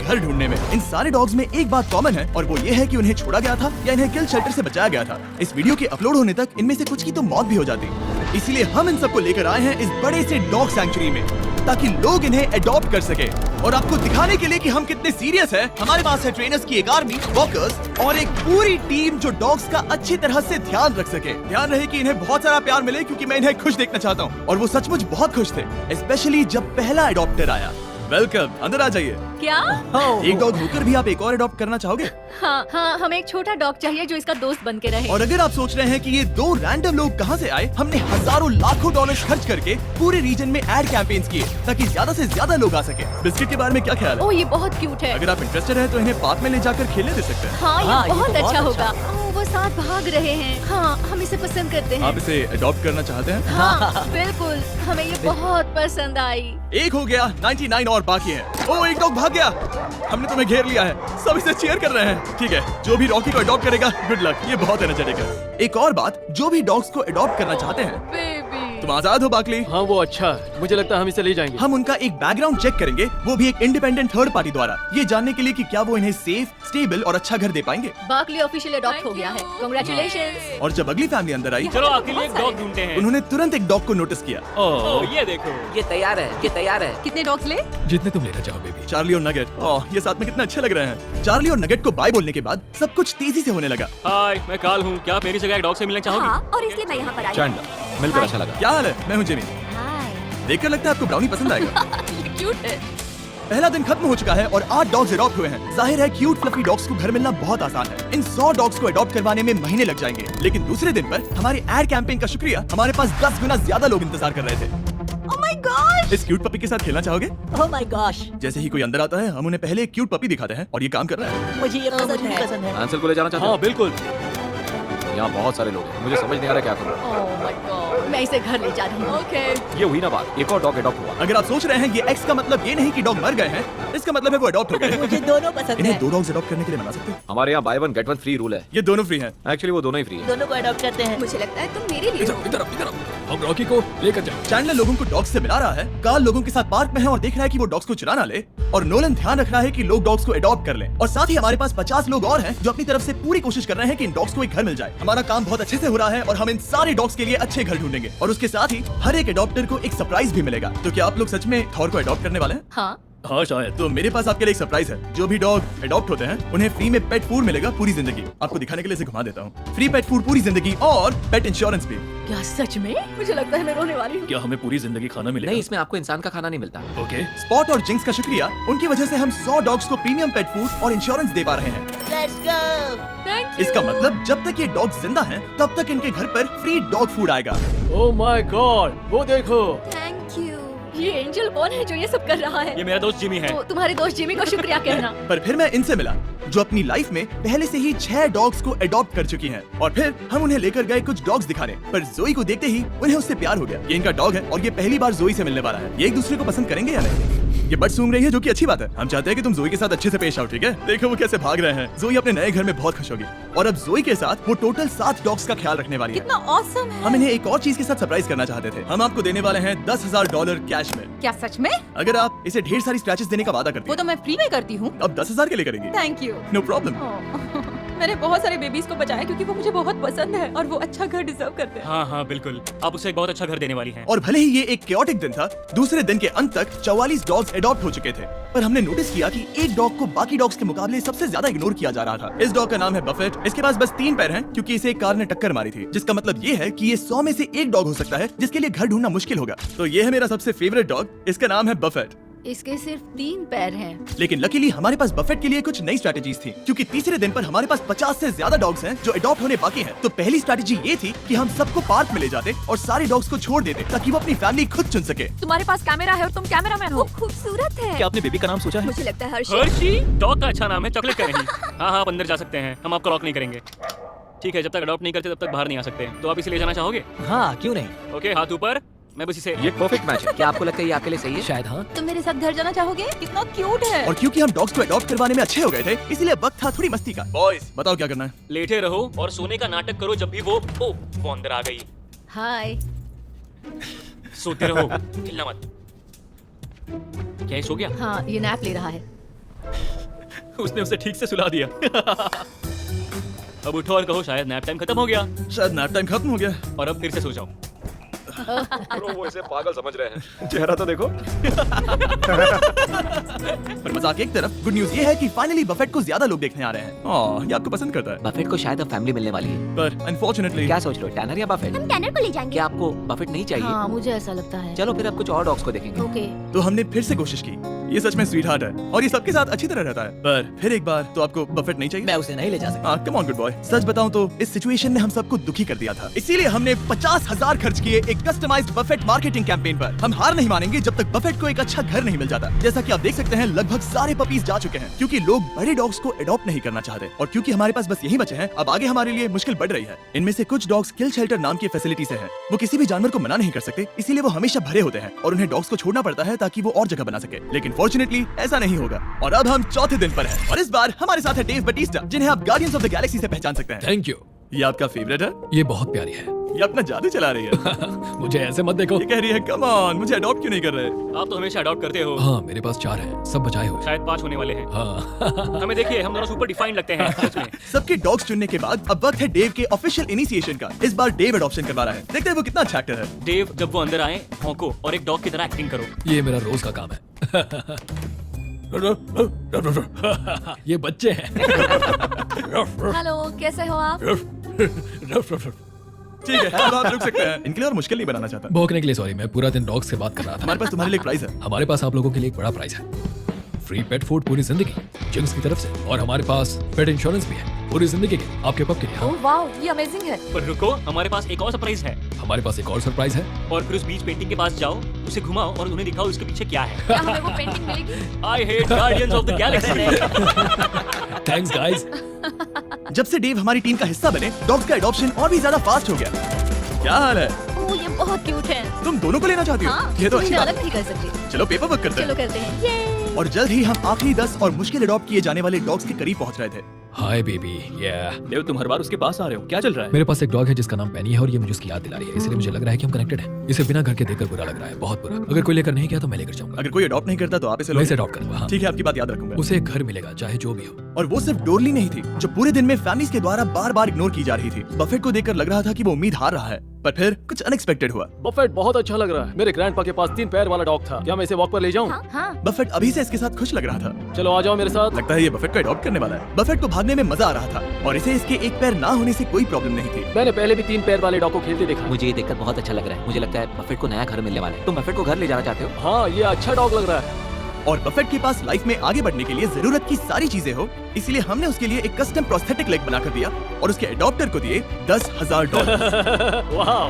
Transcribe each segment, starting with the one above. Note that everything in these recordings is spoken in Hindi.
घर ढूंढने में। इन सारे डॉग्स में एक बात कॉमन है और वो ये है कि उन्हें छोड़ा गया था या इन्हें किल शेल्टर से बचाया गया था। इस वीडियो के अपलोड होने तक इनमें से कुछ की तो मौत भी हो जाती। इसीलिए हम इन सबको लेकर आए हैं इस बड़े से डॉग सैंक्चुरी में, ताकि लोग इन्हें अडॉप्ट कर सके। और आपको दिखाने के लिए कि हम कितने सीरियस हैं, हमारे पास है ट्रेनर्स की एक आर्मी, वॉकर्स और एक पूरी टीम जो डॉग्स का अच्छी तरह से ध्यान रख सके। ध्यान रहे कि इन्हें बहुत सारा प्यार मिले, क्योंकि मैं इन्हें खुश देखना चाहता हूँ। और वो सचमुच बहुत खुश थे, स्पेशली जब पहला अडॉप्टर आया। वेलकम, अंदर आ जाइए। क्या? एक डॉग होकर भी आप एक और अडॉप्ट करना चाहोगे? हाँ, हमें एक छोटा डॉग चाहिए जो इसका दोस्त बन के रहे। और अगर आप सोच रहे हैं कि ये दो रैंडम लोग कहाँ से आए, हमने हजारों लाखों डॉलर्स खर्च करके पूरे रीजन में एड कैंपेन्स किए ताकि ज्यादा से ज्यादा लोग आ सके। बिस्किट के बारे में क्या ख्याल है? ओह, ये बहुत क्यूट है। अगर आप इंटरेस्टेड हैं तो इन्हें पार्क में ले जाकर खेलने दे सकते हैं। हाँ, ये बहुत तो अच्छा होगा। ओह, वो साथ भाग रहे हैं। हाँ, हम इसे पसंद करते हैं। आप इसे अडॉप्ट करना चाहते हैं? हाँ, बिल्कुल, हमें ये बहुत पसंद आई। एक हो गया, 99 और बाकी है। ओह, एक डॉग भाग गया। हमने तुम्हें घेर लिया है, सब इसे चीयर कर रहे हैं। ठीक है, जो भी रॉकी को अडॉप्ट करेगा, गुड लक, ये बहुत एनर्जेटिक है। एक और बात, जो भी डॉग्स को अडॉप्ट करना चाहते हैं, बेबी, तुम आजाद हो बाकली। हाँ, वो अच्छा है। मुझे लगता है हम इसे ले जाएंगे। हम उनका एक बैकग्राउंड चेक करेंगे, वो भी एक इंडिपेंडेंट थर्ड पार्टी द्वारा, ये जानने के लिए कि क्या वो इन्हें सेफ, स्टेबल और अच्छा घर दे पाएंगे। बाकली ऑफिशियल अडॉप्ट हो गया है। कांग्रेचुलेशंस। और जब अगली फैमिली अंदर आई, चलो आपके लिए एक डॉग ढूंढते हैं। उन्होंने तुरंत एक डॉग को नोटिस किया। ओह, ये देखो। ये तैयार है। कितने डॉग्स ले? जितने तुम लेना चाहो बेबी। चार्ली और नगेट, ओह ये साथ में कितने अच्छे लग रहे हैं। चार्ली और नगेट को बाय बोलने के बाद सब कुछ तेजी से होने लगा। हाय, मैं काल हूँ। क्या आप मेरी जगह एक डॉग से मिलना चाहोगे? हाँ, और इसलिए मैं यहाँ पर आई। चैंडलर, मिलकर अच्छा लगा। क्या हाल है? मैं हूँ जिमी। हाय, देखकर लगता है आपको ब्राउनी पसंद आएगा। ये क्यूट है। पहला दिन खत्म हो चुका है और 8 डॉग्स अडॉप्ट हुए हैं। जाहिर है क्यूट फ्लफी डॉग्स को घर मिलना बहुत आसान है। इन 100 डॉग्स को अडॉप्ट करवाने में महीने लग जाएंगे। लेकिन दूसरे दिन पर हमारे एड कैंपेन का शुक्रिया, हमारे पास 10 गुना ज्यादा लोग इंतजार कर रहे थे। ओह माय गॉश, इस क्यूट पपी के साथ खेलना चाहोगे? ओह माय गॉश, जैसे ही कोई अंदर आता है, हम उन्हें पहले एक क्यूट पपी दिखाते हैं और ये काम कर रहा है। मुझे ये पसंद है। आंसर को ले जाना चाहते हो? हाँ, बिल्कुल। यहाँ बहुत सारे लोग हैं, मुझे समझ नहीं आ रहा क्या करूँ। ओह माय गॉड, मैं इसे घर ले जा रही हूँ। ओके। ये हुई ना बात, एक और डॉग अडॉप्ट हुआ। अगर आप सोच रहे हैं ये एक्स का मतलब ये नहीं कि डॉग मर गए हैं, इसका मतलब है वो अडॉप्ट हो गए। मुझे दोनों पसंद इन्हें है। 2 डॉग्स अडॉप्ट करने के लिए मना सकते हैं। हमारे यहाँ by one get one free rule है। ये दोनों फ्री हैं। एक्चुअली वो दोनों ही फ्री है। दोनों को अडॉप्ट करते हैं। मुझे लगता है तुम मेरे लिए हो। इधर हम रॉकी को लेकर जाओ। चैंडलर लोगों को डॉग्स से मिला रहा है, कार्ल लोगों के साथ पार्क में है और देख रहा है कि वो डॉग्स को चुरा ना ले, और नोलन ध्यान रख रहा है कि लोग डॉग्स को अडॉप्ट कर लें। और साथ ही हमारे पास 50 लोग और हैं जो अपनी तरफ से पूरी कोशिश कर रहे हैं कि इन डॉग्स को एक घर मिल जाए। हमारा काम बहुत अच्छे से हो रहा है और हम इन सारे डॉग्स के लिए अच्छे घर ढूंढेंगे, और उसके साथ ही हर एक अडॉप्टर को एक सरप्राइज भी मिलेगा। तो क्या आप लोग सच में थॉर को अडॉप्ट करने वाले हैं? हाँ, हाँ शायद। तो मेरे पास आपके लिए एक सरप्राइज है। जो भी डॉग अडॉप्ट होते हैं उन्हें फ्री में पेट फूड मिलेगा पूरी जिंदगी। आपको दिखाने के लिए इसे घुमा देता हूँ। फ्री पेट फूड पूरी जिंदगी और पेट इंश्योरेंस भी। क्या सच में? मुझे लगता है मैं रोने वाली हूँ। क्या हमें पूरी जिंदगी खाना मिलेगा? नहीं, इसमें आपको इंसान का खाना नहीं मिलता। ओके। स्पॉट और जिंक्स का शुक्रिया, उनकी वजह से हम 100 डॉग्स को प्रीमियम पेट फूड और इंश्योरेंस दे पा रहे हैं। Let's go. Thank you. इसका मतलब जब तक ये डॉग जिंदा हैं, तब तक इनके घर पर फ्री डॉग फूड आएगा। ओह माय गॉड, वो देखो। Thank you. ये एंजल कौन है जो ये सब कर रहा है? ये मेरा दोस्त जिमी है। तो तुम्हारे दोस्त जिमी को शुक्रिया कहना। पर फिर मैं इनसे मिला जो अपनी लाइफ में पहले से ही 6 डॉग्स को अडॉप्ट कर चुकी हैं। और फिर हम उन्हें लेकर गए कुछ डॉग्स दिखाने, पर जोई को देखते ही उन्हें उससे प्यार हो गया। ये इनका डॉग है और ये पहली बार जोई से मिलने वाला है। ये एक दूसरे को पसंद करेंगे या नहीं? ये बट सूंघ रही है, जो कि अच्छी बात है। हम चाहते हैं कि तुम जोई के साथ अच्छे से पेश आओ, ठीक है? देखो वो कैसे भाग रहे हैं। जोई अपने नए घर में बहुत खुश होगी, और अब जोई के साथ वो टोटल 7 डॉग्स का ख्याल रखने वाली है। कितना ऑसम है। हम इन्हें एक और चीज के साथ सरप्राइज करना चाहते थे। हम आपको देने वाले हैं $10,000 कैश में, क्या सच में? अगर आप इसे ढेर सारी स्क्रैचेस देने का वादा करती वो हैं। तो मैं फ्री में करती हूँ। अब 10,000 के लिए करेंगी? Thank you. No problem. मैंने बहुत सारे बेबीज को बचाया क्योंकि वो मुझे बहुत पसंद है और वो अच्छा घर डिजर्व करते हैं। हाँ हाँ बिल्कुल, आप उसे एक बहुत अच्छा घर देने वाली हैं। और भले ही ये एक chaotic दिन था, दूसरे दिन के अंत तक 44 डॉग्स अडॉप्ट हो चुके थे, पर हमने नोटिस किया कि एक डॉग को बाकी डॉग्स के मुकाबले सबसे ज्यादा इग्नोर किया जा रहा था। इस डॉग का नाम है बफेट। इसके पास बस 3 पैर हैं, क्योंकि इसे एक कार ने टक्कर मारी थी, जिसका मतलब ये है कि ये 100 में से एक डॉग हो सकता है जिसके लिए घर ढूंढना मुश्किल होगा। तो ये है मेरा सबसे फेवरेट डॉग, इसका नाम है बफेट। इसके सिर्फ 3 पैर हैं। लेकिन लकीली हमारे पास बफेट के लिए कुछ नई स्ट्रैटेजीज थी, क्योंकि तीसरे दिन पर हमारे पास 50 से ज्यादा डॉग्स हैं जो अडॉप्ट होने बाकी हैं। तो पहली स्ट्रैटेजी ये थी कि हम सबको पार्क में ले जाते और सारे डॉग्स को छोड़ देते ताकि वो अपनी फैमिली खुद चुन सके। तुम्हारे पास कैमरा है और तुम कैमरामैन वो हो। खूबसूरत है। क्या आपने बेबी का नाम सोचा है? मुझे लगता है हर्षी। हर्षी डॉग का अच्छा नाम है, चॉकलेट का नहीं। हाँ हाँ, आप अंदर जा सकते हैं, हम आपको लॉक नहीं करेंगे। ठीक है, जब तक अडॉप्ट नहीं करते तब तक बाहर नहीं आ सकते। तो आप इसे ले जाना चाहोगे? हाँ, क्यों नहीं? ओके, हाथ ऊपर। मैं बस इसे ये परफेक्ट मैच है। क्या आपको लगता है ये आपके लिए सही है? शायद हाँ। तुम मेरे साथ घर जाना चाहोगे? कितना क्यूट है। और क्योंकि हम डॉग्स को अडॉप्ट करवाने में अच्छे हो गए थे, इसलिए वक्त था थोड़ी मस्ती का। बॉयज बताओ क्या करना है? लेटे रहो और सोने का नाटक करो जब भी वो अंदर आ गई। हाय। सोते रहो, हिलना मत। क्या ये सो गया? हाँ, ये नैप ले रहा है। उसने उसे ठीक से सुला दिया। अब उठो और कहो शायद नैप टाइम खत्म हो गया शायद नैप टाइम खत्म हो गया। और अब फिर से सो जाओ। ब्रो वो इसे पागल समझ रहे हैं। चेहरा तो देखो। पर मजाक एक तरफ, गुड न्यूज ये है कि फाइनली बफेट को ज्यादा लोग देखने आ रहे हैं। ये आपको पसंद करता है। बफेट को शायद अब फैमिली मिलने वाली है। पर अनफॉर्चुनेटली क्या सोच रहे हो, टैनर या बफेट? हम टैनर को ले जाएंगे। क्या आपको बफेट नहीं चाहिए? हाँ, मुझे ऐसा लगता है। चलो फिर अब कुछ और डॉग्स को देखेंगे। ओके। तो हमने फिर से कोशिश की। ये सच में स्वीट हार्ट है और ये सबके साथ अच्छी तरह रहता है। पर फिर एक बार तो आपको बफेट नहीं चाहिए? मैं उसे नहीं ले जा सकता। Come on good boy. सच बताऊं तो इस सिचुएशन ने हम सबको दुखी कर दिया था। इसीलिए हमने 50,000 खर्च किए एक कस्टमाइज्ड बफेट मार्केटिंग कैंपेन पर। हम हार नहीं मानेंगे जब तक बफेट को एक अच्छा घर नहीं मिल जाता। जैसा कि आप देख सकते हैं, लगभग सारे पपीज जा चुके हैं क्योंकि लोग बड़े डॉग्स को अडॉप्ट नहीं करना चाहते। और क्योंकि हमारे पास बस यही बचे हैं, अब आगे हमारे लिए मुश्किल बढ़ रही है। इनमें से कुछ डॉग्स किल शेल्टर नाम की फैसिलिटी से हैं। वो किसी भी जानवर को मना नहीं कर सकते, इसीलिए वो हमेशा भरे होते हैं और उन्हें डॉग्स को छोड़ना पड़ता है ताकि वो और जगह बना सके। लेकिन फॉर्चुनेटली ऐसा नहीं होगा। और अब हम चौथे दिन पर हैं और इस बार हमारे साथ है डेव बटिस्टा, जिन्हें आप गार्डियंस ऑफ द गैलेक्सी से पहचान सकते हैं। Thank you. ये आपका फेवरेट है? ये बहुत प्यारी है। ये अपना जादू चला रही है। मुझे ऐसे मत देखो। ये कह रही है कम ऑन, मुझे अडॉप्ट क्यों नहीं कर रहे? आप तो हमेशा अडॉप्ट करते हो। हाँ, मेरे पास 4 हैं, सब बचाए हुए। शायद 5 होने वाले हैं। हाँ। हमें देखिए, हम दोनों सुपर डिफाइंड लगते हैं सच में। सबके डॉग्स चुनने के बाद अब वक्त है डेव के ऑफिशियल इनिशिएशन का। इस बार डेव अडॉप्शन करवा रहा है। देखते हैं वो कितना अच्छा एक्टर है। डेव, जब वो अंदर आए, भौंको और एक डॉग की तरह एक्टिंग करो। ये मेरा रोज का काम है। ये बच्चे हैं। हेलो, कैसे हो आप? ठीक है, अब आप रुक सकते हैं। इनके लिए और मुश्किल नहीं बनाना चाहता। भौंकने के लिए सॉरी, मैं पूरा दिन डॉग्स से बात कर रहा था। हमारे पास तुम्हारे लिए एक प्राइस है। हमारे पास आप लोगों के लिए एक बड़ा प्राइज है। फ्री पेट फूड पूरी जिंदगी जिंक्स की तरफ से, और हमारे पास पेट इंश्योरेंस भी है पूरी जिंदगी के आपके पप के लिए। ओह वाओ, ये अमेजिंग है। पर रुको, हमारे पास एक और सरप्राइज है। हमारे पास एक और सरप्राइज है। और फिर उस बीच पेंटिंग के पास जाओ, उसे घुमाओ और उन्हें दिखाओ इसके पीछे क्या है। क्या हमें वो पेंटिंग मिलेगी? I hate guardians of the Galaxy. Thanks guys. जब से डेव हमारी टीम का हिस्सा बने, डॉग्स का एडॉप्शन और भी ज्यादा फास्ट हो गया। क्या हाल है? ओह, ये बहुत क्यूट है। तुम दोनों को लेना चाहती हो? हाँ, ये तो अच्छी इन्हें बात अलग है। नहीं कर सकते। चलो पेपर वर्क करते चलो हैं। करते हैं। ये और जल्द ही हम आखिरी 10 और मुश्किल अडॉप्ट किए जाने वाले डॉग्स के करीब पहुंच रहे थे। Hi baby. देव, तुम हर बार उसके पास आ रहे हो, क्या चल रहा है? मेरे पास एक डॉग है जिसका नाम पेनी है और ये मुझे उसकी याद दिला रही है, इसलिए मुझे लग रहा है कि हम कनेक्टेड हैं। इसे बिना घर के देखकर बुरा लग रहा है, बहुत बुरा। अगर कोई लेकर नहीं गया तो मैं लेकर जाऊंगा। अगर कोई अडॉप्ट नहीं करता तो आप इसे मैं लो। इसे अडॉप्ट करूंगा। हाँ। ठीक है, आपकी बात याद रखूंगा। उसे एक घर मिलेगा चाहे जो भी हो। और वो सिर्फ डोरली नहीं थी जो पूरे दिन में फैमिलीज के द्वारा बार बार इग्नोर की जा रही थी। बफेट को देखकर लग रहा था कि वो उम्मीद हार रहा है, पर फिर कुछ अनएक्सपेक्टेड हुआ। बफेट बहुत अच्छा लग रहा है। मेरे ग्रैंडपा के पास 3 पैर वाला डॉग था। क्या मैं इसे वॉक पर ले जाऊं? हाँ। बफेट अभी से इसके साथ खुश लग रहा था। चलो आ जाओ मेरे साथ। लगता है ये बफेट को अडॉप्ट करने वाला है। बफेट को भागने में मजा आ रहा था और इसे इसके एक पैर ना होने से कोई प्रॉब्लम नहीं थी। मैंने पहले भी 3 पैर वाले डॉग को खेलते देखा। मुझे ये देखकर बहुत अच्छा लग रहा है। मुझे लगता है बफेट को नया घर मिलने वाला है। तुम बफेट को घर ले जाना चाहते हो? हाँ, ये अच्छा डॉग लग रहा है। और बफेट के पास लाइफ में आगे बढ़ने के लिए जरूरत की सारी चीजें हो, इसलिए हमने उसके लिए एक कस्टम प्रोस्थेटिक लेग बनाकर दिया और उसके एडॉप्टर को दिए $10,000। वाह,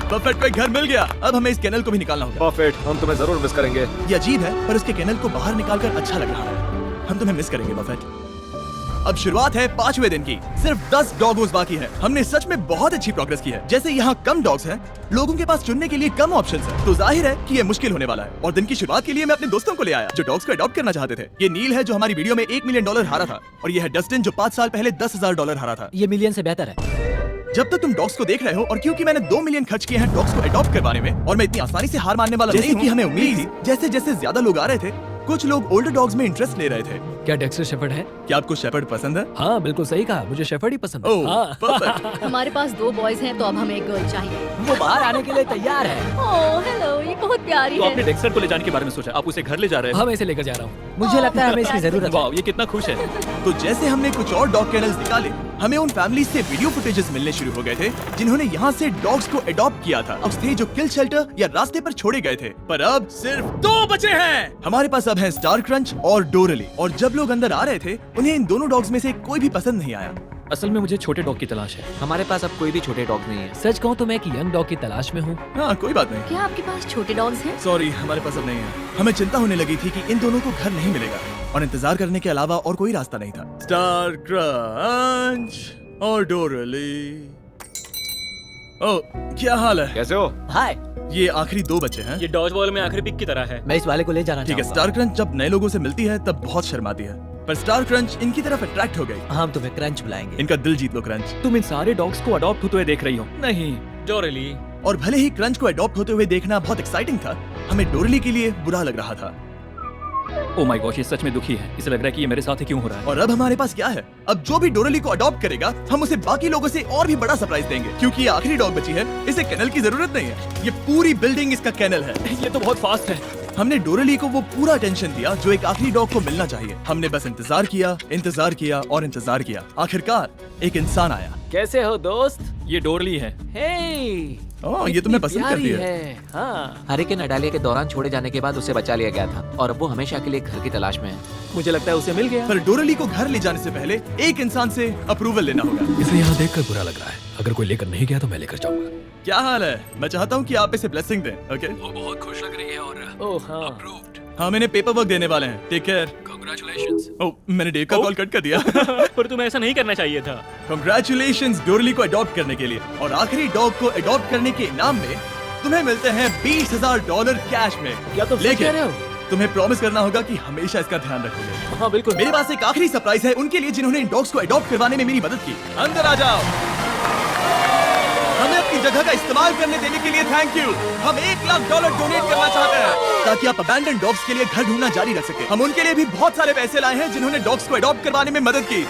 बफेट को एक घर मिल गया। अब हमें इस कैनल को भी निकालना होगा। बफेट हम तुम्हें जरूर मिस करेंगे। ये अजीब है, पर उसके कैनल को बाहर निकालकर अच्छा लग रहा है। हम तुम्हें मिस करेंगे बफेट। अब शुरुआत है 5वें दिन की। सिर्फ 10 डॉगोज बाकी है। हमने सच में बहुत अच्छी प्रोग्रेस की है। जैसे यहाँ कम डॉग्स हैं, लोगों के पास चुनने के लिए कम ऑप्शंस हैं, तो जाहिर है कि ये मुश्किल होने वाला है। और दिन की शुरुआत के लिए मैं अपने दोस्तों को ले आया जो डॉग्स को अडॉप्ट करना चाहते थे। ये नील है जो हमारी वीडियो में $1 मिलियन हारा था, और ये है डस्टिन जो 5 साल पहले $10,000 हारा था। ये मिलियन से बेहतर है। जब तक तुम डॉग्स को देख रहे हो, और क्योंकि मैंने 2 मिलियन खर्च किए हैं डॉग्स को अडॉप्ट करवाने में, और मैं इतनी आसानी से हार मानने वाला नहीं हूं कि हमें उम्मीद थी। जैसे जैसे ज्यादा लोग आ रहे थे, कुछ लोग ओल्डर डॉग्स में इंटरेस्ट ले रहे थे। क्या डेक्स्टर शेफर्ड है? क्या आपको शेफर्ड पसंद है? हाँ बिल्कुल सही कहा, मुझे शेफर्ड ही पसंद है। ओह, हाँ। perfect। हमारे पास 2 बॉयज हैं, तो अब हमें एक गर्ल चाहिए। वो बाहर आने के लिए तैयार है। ओह हेलो, ये बहुत प्यारी तो आपने है। डेक्स्टर को ले जाने के बारे में सोचा, आप उसे घर ले जा रहे हैं? हाँ मैं इसे लेकर जा रहा हूँ। मुझे लगता है हमें इसकी जरूरत है। वाह, ये कितना खुश है। तो जैसे हमने कुछ और डॉग कैनल्स निकाले, हमें उन फैमिलीज से वीडियो फुटेजेस मिलने शुरू हो गए थे जिन्होंने यहाँ से डॉग्स को अडॉप्ट किया था। अब थे जो किल शेल्टर या रास्ते पर छोड़े गए थे, पर अब सिर्फ 2 बचे हैं। हमारे पास अब है स्टार क्रंच और डोरली, और जब लोग अंदर आ रहे थे उन्हें इन दोनों डॉग्स में से कोई भी पसंद नहीं आया। असल में मुझे छोटे डॉग की तलाश है। हमारे पास अब कोई भी छोटे डॉग नहीं है। सच कहूँ तो मैं एक यंग डॉग की तलाश में हूँ। हाँ कोई बात नहीं, क्या आपके पास छोटे डॉग्स हैं? सॉरी हमारे पास अब नहीं है। हमें चिंता होने लगी थी कि इन दोनों को घर नहीं मिलेगा, और इंतजार करने के अलावा और कोई रास्ता नहीं था। स्टार क्रंच और डोरली। ओह, क्या हाल है? कैसे हो? हाय, ये आखिरी 2 बच्चे हैं। ये डॉज बॉल में आखिरी पिक की तरह है। मैं इस वाले को ले जाना ठीक है, चाहूंगा। स्टार क्रंच जब नए लोगों से मिलती है तब बहुत शर्माती है, पर स्टार क्रंच इनकी तरफ अट्रैक्ट हो गई। हम तुम्हें क्रंच बुलाएंगे। इनका दिल जीत लो क्रंच। तुम इन सारे डॉग्स को अडॉप्ट होते हुए देख रही हो? नहीं, डोरली। और भले ही क्रंच को अडॉप्ट होते हुए देखना बहुत एक्साइटिंग था, हमें डोरली के लिए बुरा लग रहा था। ओ माय गॉश, ये सच में दुखी है। इसे लग रहा है कि ये मेरे साथ ही क्यों हो रहा है। और अब हमारे पास क्या है? अब जो भी डोरेली को अडॉप्ट करेगा, हम उसे बाकी लोगों से और भी बड़ा सरप्राइज देंगे, क्योंकि ये आखिरी डॉग बची है। इसे केनल की जरूरत नहीं है, ये पूरी बिल्डिंग इसका केनल है। ये तो बहुत फास्ट है। हमने डोरेली को वो पूरा अटेंशन दिया जो एक आखिरी डॉग को मिलना चाहिए। हमने बस इंतजार किया और इंतजार किया। आखिरकार एक इंसान आया। कैसे हो दोस्त? ये डोरली है। हे ओह, ये तुम्हें पसंद करती है। हाँ। हरिकेन अडालिया के दौरान छोड़े जाने के बाद उसे बचा लिया गया था और अब वो हमेशा के लिए घर की तलाश में है। मुझे लगता है उसे मिल गया। पर डोरेली को घर ले जाने से पहले एक इंसान से अप्रूवल लेना होगा। इसे यहाँ देखकर बुरा लग रहा है। अगर कोई लेकर नहीं गया तो मैं लेकर जाऊंगा। क्या हाल है? मैं चाहता हूँ कि आप इसे ब्लेसिंग दें। ओके? वो बहुत खुश लग रही है और ओह हाँ। अप्रूव्ड। हम इन्हें पेपर वर्क देने वाले हैं। Take care. कांग्रेचुलेशंस। ओह, मैंने डेव का कॉल कट कर दिया। पर तुम्हें ऐसा नहीं करना चाहिए था। Congratulations डोरली को अडॉप्ट करने के लिए। और आखिरी डॉग को अडॉप्ट करने के इनाम में तुम्हें मिलते हैं $20,000 कैश में। क्या तुम सच कह रहे हो? तुम्हें प्रॉमिस करना होगा कि हमेशा इसका ध्यान रखोगे। हाँ बिल्कुल। मेरे पास एक आखिरी सरप्राइज है उनके लिए जिन्होंने इन डॉग्स को अडॉप्ट करवाने में मेरी मदद की। अंदर आ जाओ। हमें अपनी जगह का इस्तेमाल करने देने के लिए थैंक यू। हम $1,00,000 डोनेट करना चाहते हैं ताकि आप अबैंडन डॉग्स के लिए घर ढूंढना जारी रख सके। हम उनके लिए भी बहुत सारे पैसे लाए हैं जिन्होंने डॉग्स को अडॉप्ट करवाने में मदद की।